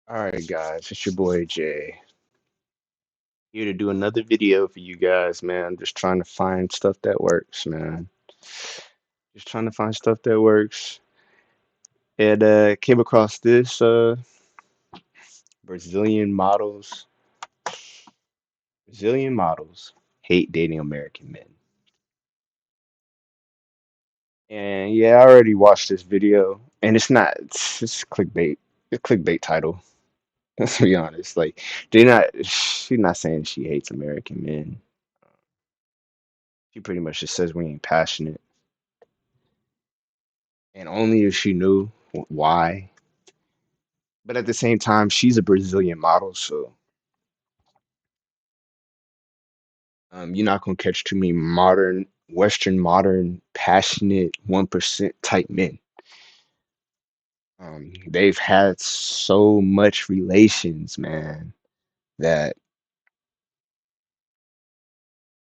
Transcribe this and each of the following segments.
All right, guys, it's your boy Jay here to do another video for you guys, man. Just trying to find stuff that works, man. Just trying to find stuff that works. And came across this Brazilian models. Brazilian models hate dating American men. And yeah, I already watched this video, and it's clickbait. It's clickbait title. Let's be honest. Like, she's not saying she hates American men. She pretty much just says we ain't passionate. And only if she knew why. But at the same time, she's a Brazilian model, so you're not gonna catch too many Western modern, passionate 1% type men. They've had so much relations, man, that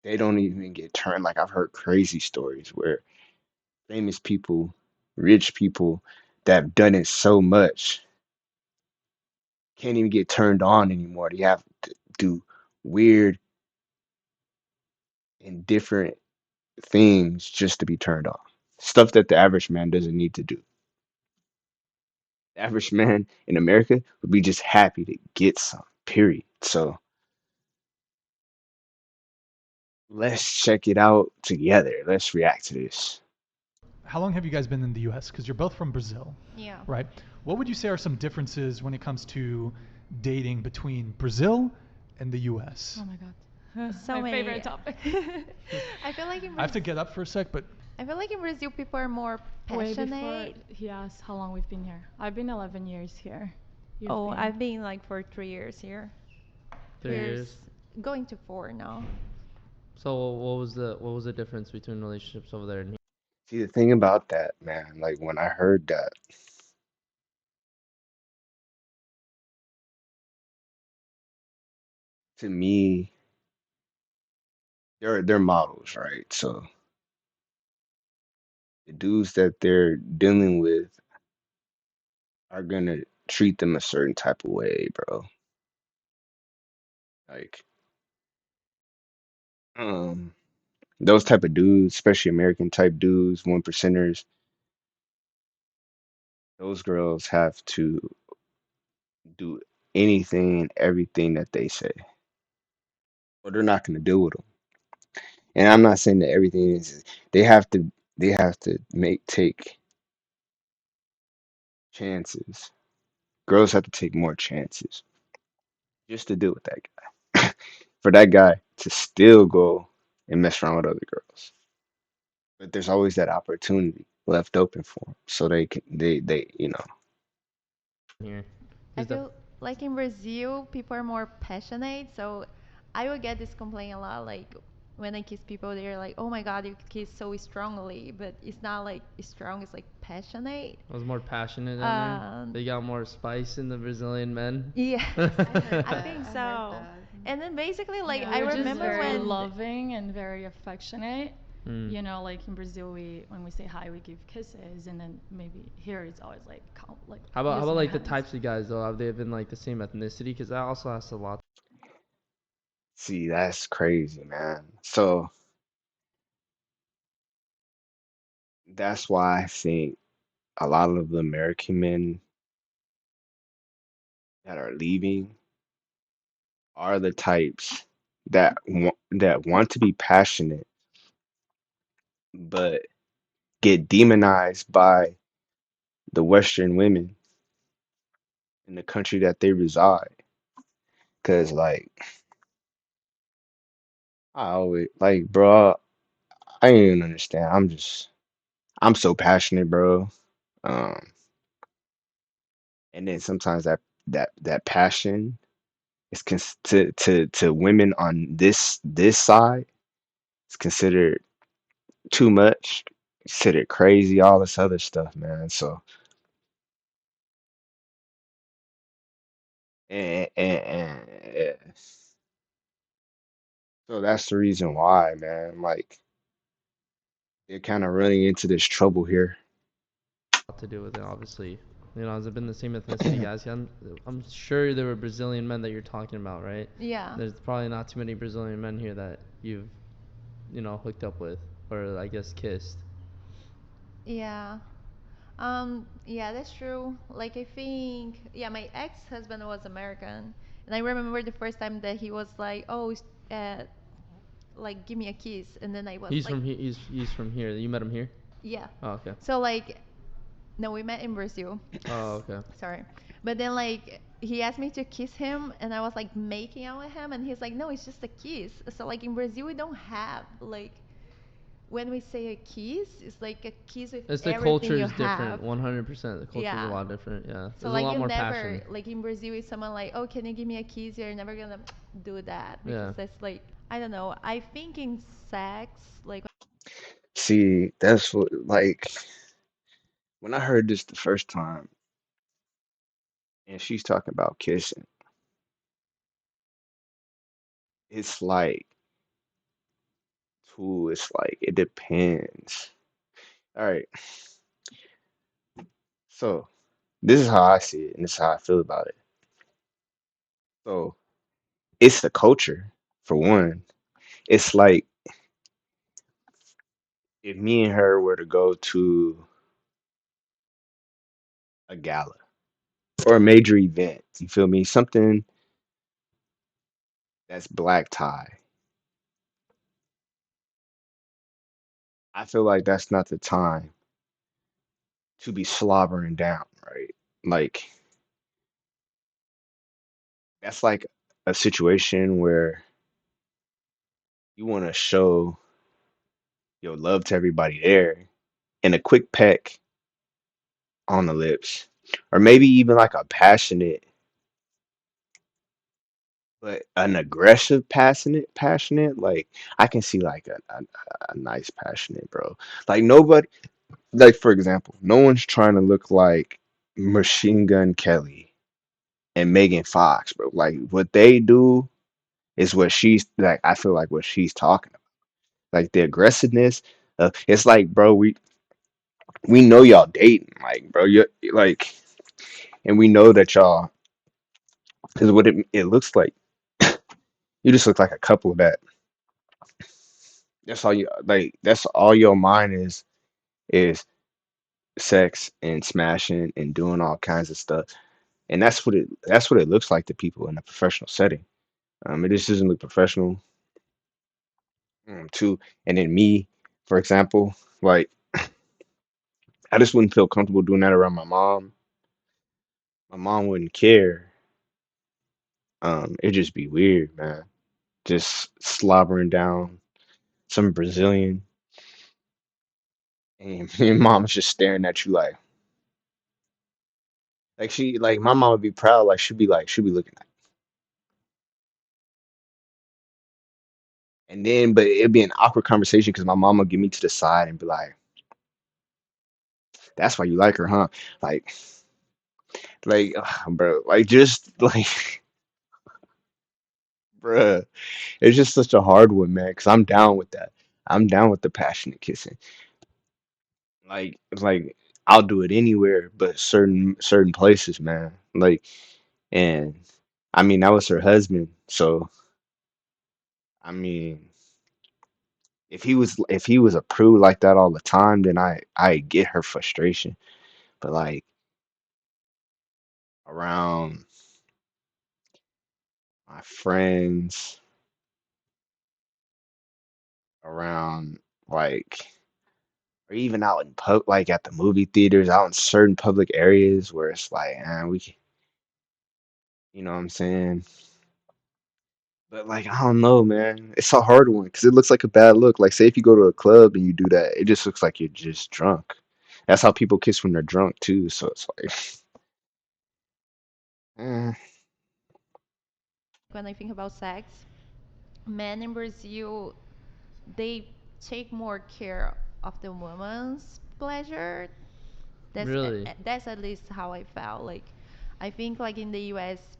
they don't even get turned. Like I've heard crazy stories where famous people, rich people that have done it so much can't even get turned on anymore. They have to do weird and different things just to be turned on. Stuff that the average man doesn't need to do. The average man in America would be just happy to get some, period. So let's check it out together. Let's react to this. How long have you guys been in the US? Because you're both from Brazil, Yeah. right? What would you say are some differences when it comes to dating between Brazil and the US? Oh my god. So My many. favorite topic. I feel like in I have to Brazil, get up for a sec, but I feel like in Brazil people are more Way before passionate. he asked how long we've been here. I've been 11 years here. You've Oh, been I've been like for 3 years here. 3 years. Going to 4 now. So what was the difference between relationships over there and here? See, the thing about that, man, like when I heard that, to me, they're models, right? So the dudes that they're dealing with are gonna treat them a certain type of way, bro. Like, um, those type of dudes, especially American type dudes, one percenters, those girls have to do anything and everything that they say, or they're not gonna deal with them. And I'm not saying that everything is. They have to. They have to take chances. Girls have to take more chances just to deal with that guy. For that guy to still go and mess around with other girls, but there's always that opportunity left open for them, so they can. They. Here, I is the feel like in Brazil people are more passionate, so I would get this complaint a lot like when I kiss people they're like, "Oh my God, you kiss so strongly," but it's not like strong, it's like passionate. was more passionate down there. Um, They got more spice in the Brazilian men. yes, I heard I that. think I heard so. that. And then basically, like, yeah, I we're just remember very when, loving and very affectionate. Mm. You know, like in Brazil, we when we say hi, we give kisses, and then maybe here it's always like like How about using our like the hands. types of guys though? Have they been like the same ethnicity? Because that also has a lot. See, that's crazy, man. So that's why I think a lot of the American men that are leaving are the types that want to be passionate but get demonized by the Western women in the country that they reside. Cause like I always like, bro, I ain't even understand. I'm so passionate, bro. Um, and then sometimes that passion is to women on this side, it's considered too much, considered crazy, all this other stuff, man. So and so that's the reason why, man. Like they're kind of running into this trouble here. To do with it, obviously. You know, has it been the same ethnicity guys? Yeah, I'm sure there were Brazilian men that you're talking about, right? Yeah. There's probably not too many Brazilian men here that you've, hooked up with or I guess kissed. Yeah. Yeah, that's true. Like I think, yeah, my ex-husband was American, and I remember the first time that he was like, "Oh, like give me a kiss," and then I was He's like, from here. He's from here. You met him here? "Yeah." Oh, okay. So like, no, we met in Brazil. Oh, okay. Sorry, but then like he asked me to kiss him, and I was like making out with him, and he's like, "No, it's just a kiss." So like in Brazil, we don't have like when we say a kiss, it's like a kiss with It's the everything culture you is different. have. 100%. The culture is a Yeah. lot different. Yeah. So There's a like lot you more never passion. like in Brazil if someone like, oh, can you give me a kiss? You're never gonna do that because Yeah. that's like I don't know. I think in sex, like See, that's what like when I heard this the first time, and she's talking about kissing, it's like, too, it's like it depends. All right, so this is how I see it, and this is how I feel about it. So it's the culture, for one. It's like if me and her were to go to a gala or a major event, you feel me? Something that's black tie. I feel like that's not the time to be slobbering down, right? Like that's like a situation where you want to show your love to everybody there and a quick peck on the lips, or maybe even like a passionate, but an aggressive passionate. Like I can see like a nice passionate, bro. Like nobody, like for example, no one's trying to look like Machine Gun Kelly and Megan Fox, bro. Like what they do is what she's like. I feel like what she's talking about, like the aggressiveness. It's like, bro, we know y'all dating, like, bro, you like, and we know that y'all, because what it looks like, you just look like a couple that. That's all you like. That's all your mind is sex and smashing and doing all kinds of stuff, and that's what it looks like to people in a professional setting. It just doesn't look professional, too. And then me, for example, like I just wouldn't feel comfortable doing that around my mom. My mom wouldn't care. It'd just be weird, man. Just slobbering down some Brazilian, and your mom's just staring at you like she like my mom would be proud, she'd be looking at, and then but it'd be an awkward conversation because my mom would get me to the side and be like, "That's why you like her, huh?" Like, ugh, bro, like just like, bruh, it's just such a hard one, man. Because I'm down with that. I'm down with the passionate kissing. Like I'll do it anywhere, but certain places, man. Like, and I mean that was her husband, so I mean if he was a prude like that all the time, then I get her frustration. But like around my friends, around like or even out in like at the movie theaters, out in certain public areas where it's like, you know what I'm saying? But like I don't know, man. It's a hard one because it looks like a bad look. Like say if you go to a club and you do that, it just looks like you're just drunk. That's how people kiss when they're drunk too. So it's like, eh, when I think about sex, men in Brazil they take more care of the woman's pleasure. That's Really? that's at least how I felt. Like I think like in the U.S.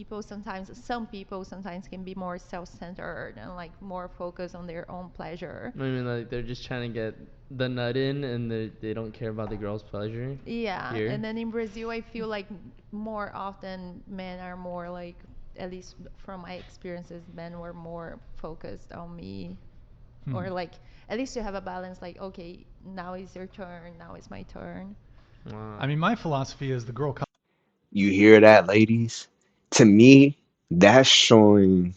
some people sometimes can be more self-centered and like more focused on their own pleasure. I mean, like they're just trying to get the nut in, and they don't care about the girl's pleasure. Yeah, Here, and then in Brazil, I feel like more often men are more like, at least from my experiences, men were more focused on me, Hmm. or like at least you have a balance. Like, okay, now is your turn, now is my turn. I wow. mean, my philosophy is the girl comes You hear that, ladies? To me, that's showing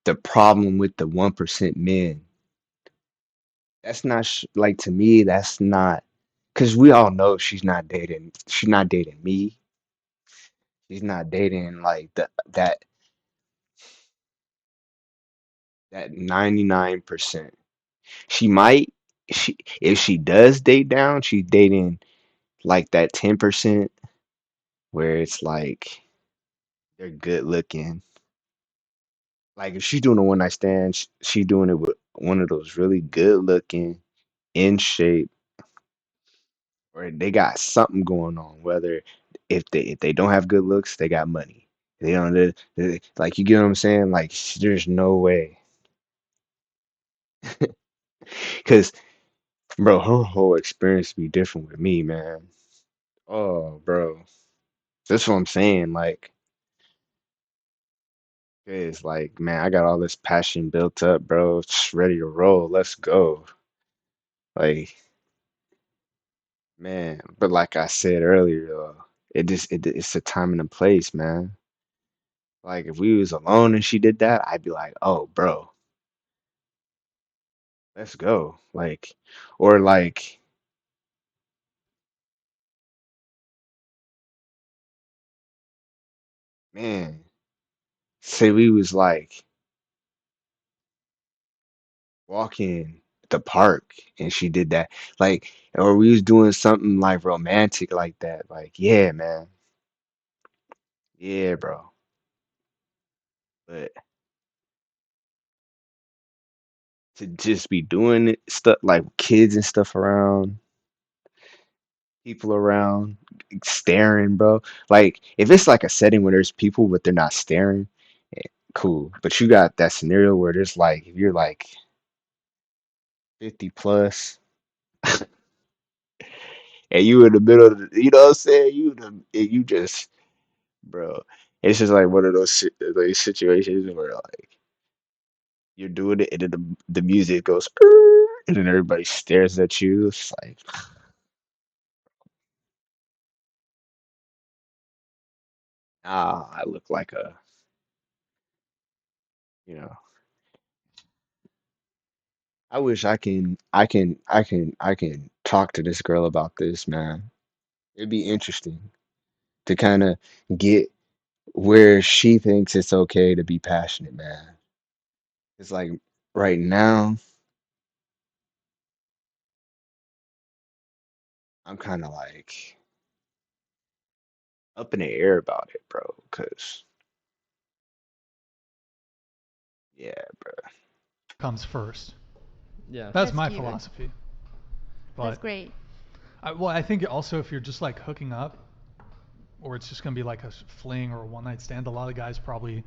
the problem with the 1% men. That's not like to me, that's not because we all know she's not dating me. She's not dating like that 99%. She might she if she does date down, she's dating like that 10% where it's like they're good looking. Like if she's doing a one night stand, she doing it with one of those really good looking, in shape, or they got something going on. Whether if they don't have good looks, they got money. They don't like you get what I'm saying. Like there's no way, because bro, her whole experience be different with me, man. Oh, bro, that's what I'm saying. Like, it's like, man, I got all this passion built up, bro. Just ready to roll. Let's go. Like, man. But like I said earlier, it's a time and a place, man. Like if we was alone and she did that, I'd be like, oh, bro, let's go. Like, or like, man, say we was like walking the park and she did that, like, or we was doing something like romantic like that. Like, yeah, man, yeah, bro. But to just be doing it, stuff like kids and stuff around, people around, staring, bro. Like, if it's like a setting where there's people but they're not staring, cool. But you got that scenario where there's like, if you're like 50 plus and you in the middle of the, you know what I'm saying? You just, bro, it's just like one of those like situations where like you're doing it and then the music goes, and then everybody stares at you. It's like, I look like a, you know, I wish I can talk to this girl about this, man. It'd be interesting to kind of get where she thinks it's okay to be passionate, man. It's like right now, I'm kind of like up in the air about it, bro. Cause yeah, bro. comes first. Yeah. That's That's my cute. philosophy. That's But great. well, I think also if you're just like hooking up, or it's just gonna be like a fling or a one night stand, a lot of guys probably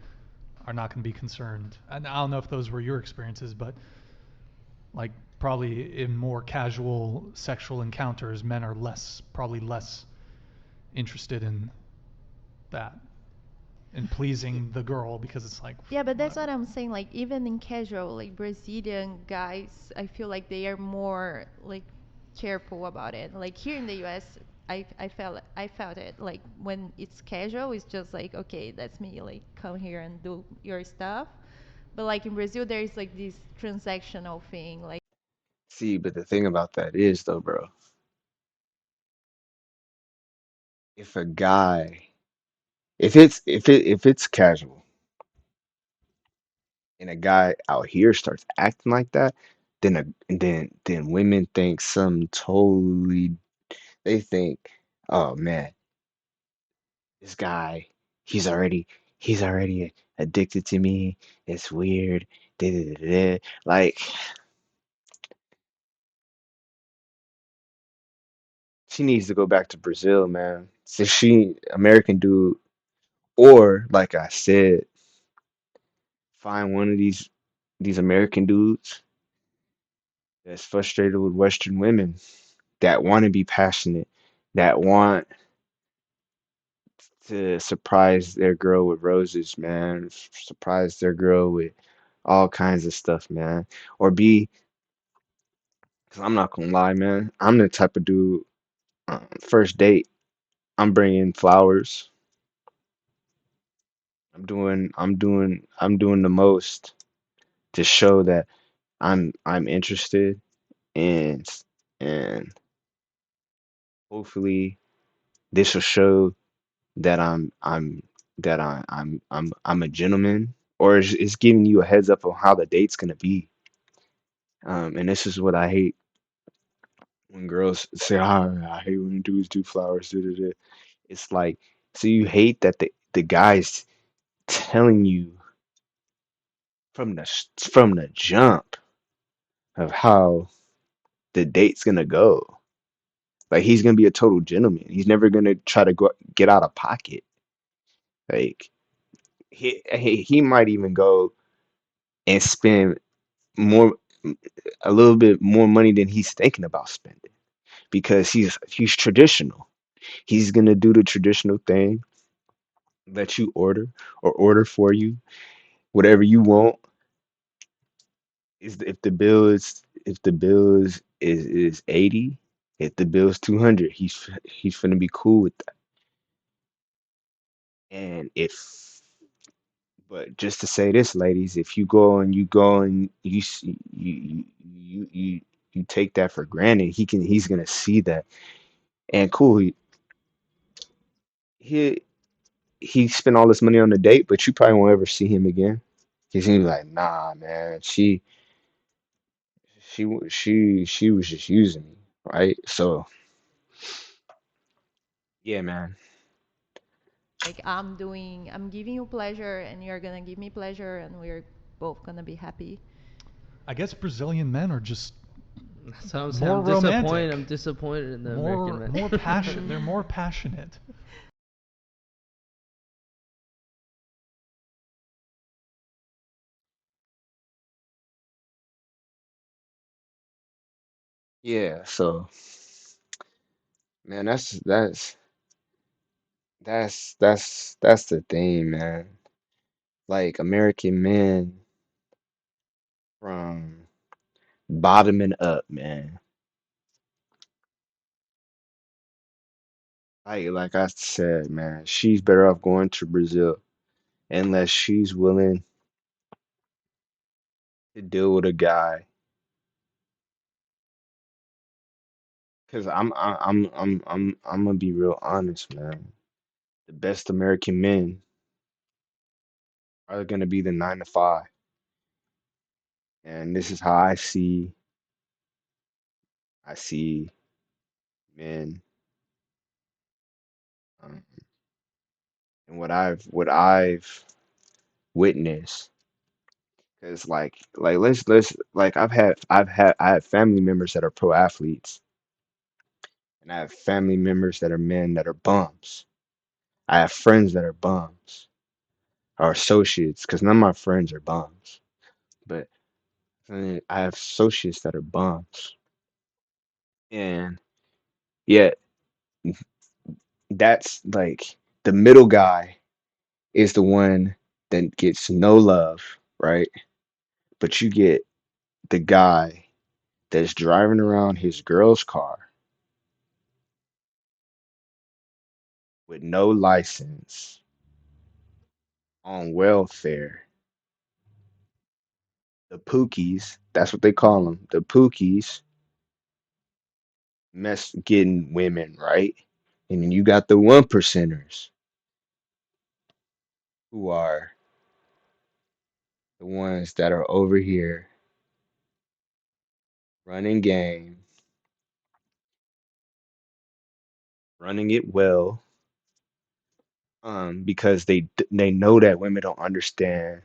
are not gonna be concerned. And I don't know if those were your experiences, but like probably in more casual sexual encounters, men are probably less interested in that, in Y- pleasing the girl because it's like Yeah, but that's whatever. what I'm saying. Like even in casual, like Brazilian guys, I feel like they are more like careful about it. Like here in the US, I felt it. Like when it's casual, it's just like okay, that's me. Like come here and do your stuff. But like in Brazil, there is like this transactional thing. Like See, but the thing about that is though, bro, if a guy, if it's casual and a guy out here starts acting like that, then women think some totally. They think, oh man, this guy, he's already he's already addicted to me. It's weird. Da, da, da, da. Like she needs to go back to Brazil, man. So she American dude. Or like I said, find one of these American dudes that's frustrated with Western women that want to be passionate, that want to surprise their girl with roses, man. Surprise their girl with all kinds of stuff, man. Or be, because I'm not gonna lie, man. I'm the type of dude. First date, I'm bringing flowers. I'm doing the most to show that I'm interested, and and hopefully this will show that I'm a gentleman, or it's giving you a heads up on how the date's gonna be. And this is what I hate when girls say, I hate when dudes do flowers. Da, da, da." It's like, so you hate that the guy's telling you from the jump of how the date's gonna go. Like he's gonna be a total gentleman. He's never gonna try to get out of pocket. Like he might even go and spend more a little bit more money than he's thinking about spending because he's traditional. He's gonna do the traditional thing, let you order or order for you whatever you want. Is if the bill is 80, if the bill is 200, he's gonna be cool with that. And if but just to say this, ladies, if you take that for granted, he's gonna see that. And cool, he he spent all this money on the date, but you probably won't ever see him again. He's gonna be like, nah, man, she was just using me, right? So yeah, man. Like I'm giving you pleasure and you're gonna give me pleasure and we're both gonna be happy. I guess Brazilian men are just So I'm saying more I'm disappointed. romantic, I'm disappointed in the American more passion. They're men. more passionate. Yeah, so man, that's the thing, man. Like American men from bottoming up, man. Like I said, man, she's better off going to Brazil unless she's willing to deal with a guy. Cause I'm gonna be real honest, man. The best American men are gonna be the 9 to 5, and this is how I see men, um, and what I've witnessed. Cause like let's like I have family members that are pro athletes, and I have family members that are men that are bums. I have friends that are bums or associates, because none of my friends are bums. But I have associates that are bums. And yet that's like the middle guy is the one that gets no love, right? But you get the guy that's driving around his girl's car with no license, on welfare. The Pookies, that's what they call them. The Pookies mess getting women, right? And then you got the one percenters who are the ones that are over here running game, running it well, because they know that women don't understand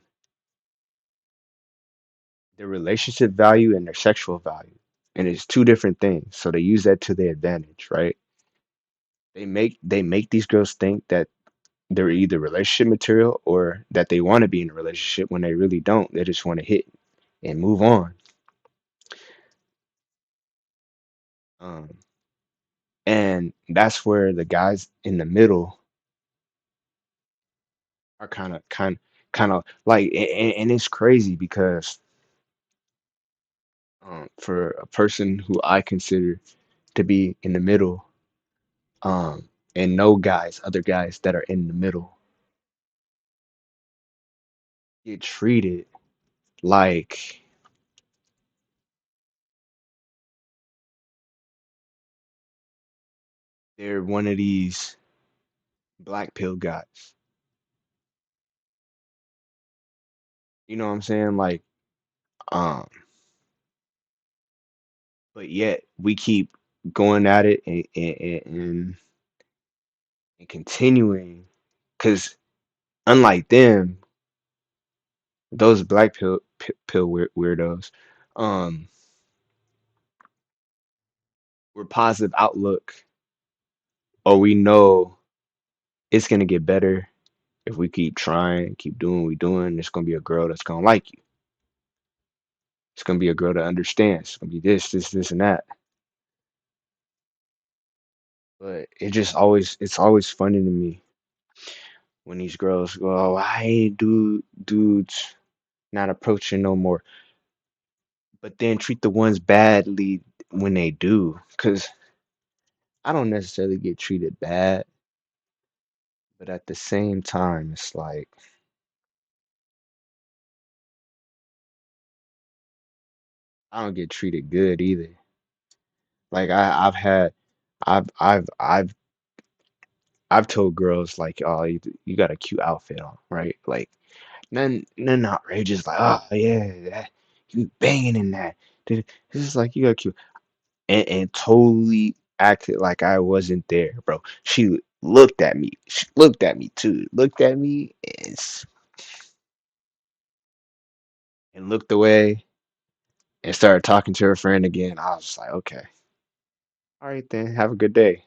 their relationship value and their sexual value, and it's two different things. So they use that to their advantage, right? They make these girls think that they're either relationship material or that they want to be in a relationship when they really don't. They just want to hit and move on. Um, and that's where the guys in the middle are kind of like, and it's crazy because for a person who I consider to be in the middle, and no guys, other guys that are in the middle get treated like they're one of these black pill guys. You know what I'm saying? Like, um, but yet we keep going at it and continuing because unlike them, those black pill weirdos, um, we're positive outlook, or we know it's gonna get better if we keep trying, keep doing what we're doing. There's gonna be a girl that's gonna like you. It's gonna be a girl that understands. It's gonna be this, and that. But it's always funny to me when these girls go, "Oh, I ain't dudes not approaching no more," but then treat the ones badly when they do. Cause I don't necessarily get treated bad, but at the same time, it's like I don't get treated good either. Like I've I've told girls like, "Oh, you got a cute outfit on, right?" Like none outrageous, like, "Oh yeah, you banging in that." Dude, this is like you got cute, and totally acted like I wasn't there, bro. She looked at me. She looked at me too. Looked at me and looked away and started talking to her friend again. I was just like, okay, all right then, have a good day.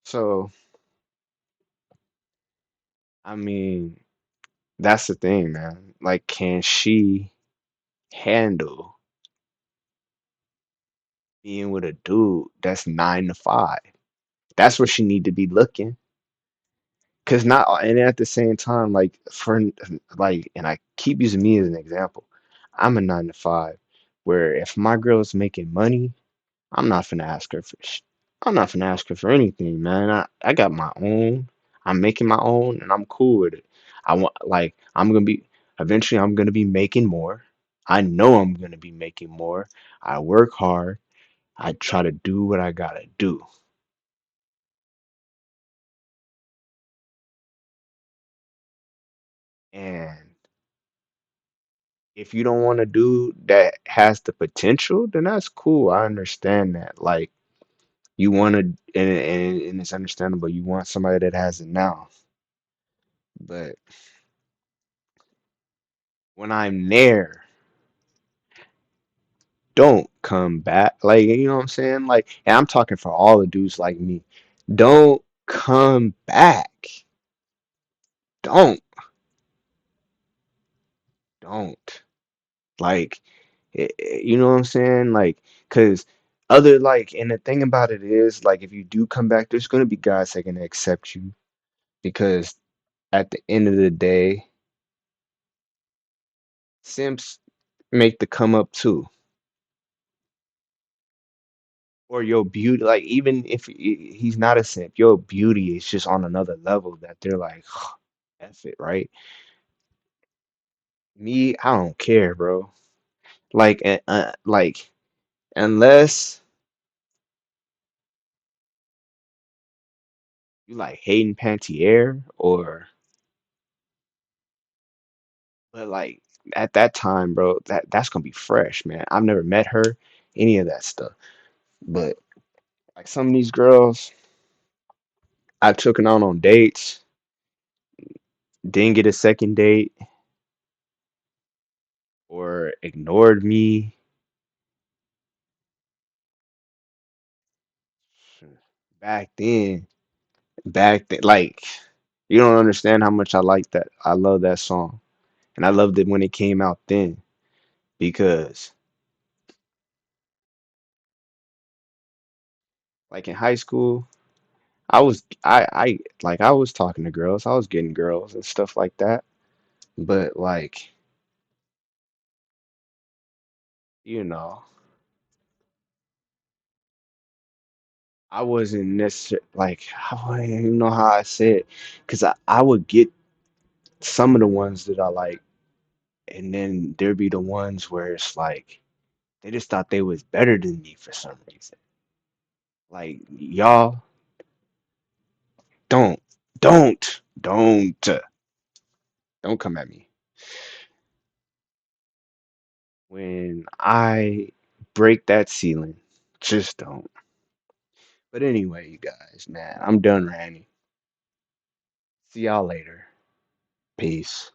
So, I mean, that's the thing, man. Like, can she handle being with a dude that's 9 to 5? That's where she need to be looking. Cause not, and at the same time, like like, and I keep using me as an example. I'm a 9 to 5, where if my girl's making money, I'm not gonna ask her for, I'm not gonna ask her for anything, man. I got my own. I'm making my own, and I'm cool with it. I want, like, eventually, I'm gonna be making more. I know I'm gonna be making more. I work hard. I try to do what I gotta do, and if you don't want a dude that has the potential, then that's cool. I understand that. Like you want to, and it's understandable. You want somebody that has it now. But when I'm there, don't come back. Like you know what I'm saying? Like, and I'm talking for all the dudes like me. Don't come back. Don't, don't. Like, you know what I'm saying? Like, cause other like, and the thing about it is, like, if you do come back, there's gonna be guys that can accept you because at the end of the day, simps make the come up too. Or your beauty, like even if he's not a simp, your beauty is just on another level that they're like, F it, right? Me, I don't care, bro. Like, like unless you like Hayden Pantier or, but like at that time, bro, that's gonna be fresh, man. I've never met her, any of that stuff, but like some of these girls, I took them out on dates, didn't get a second date, or ignored me. Back then. back then, like you don't understand how much I like that. I love that song, and I loved it when it came out then because, like in high school, I was talking to girls, I was getting girls and stuff like that, but like you know, I wasn't necessarily like I don't even know how I said, because I would get some of the ones that I like, and then there'd be the ones where it's like they just thought they was better than me for some reason. Like y'all don't, don't come at me when I break that ceiling. Just don't. But anyway, you guys, man, I'm done ranting. See y'all later. Peace.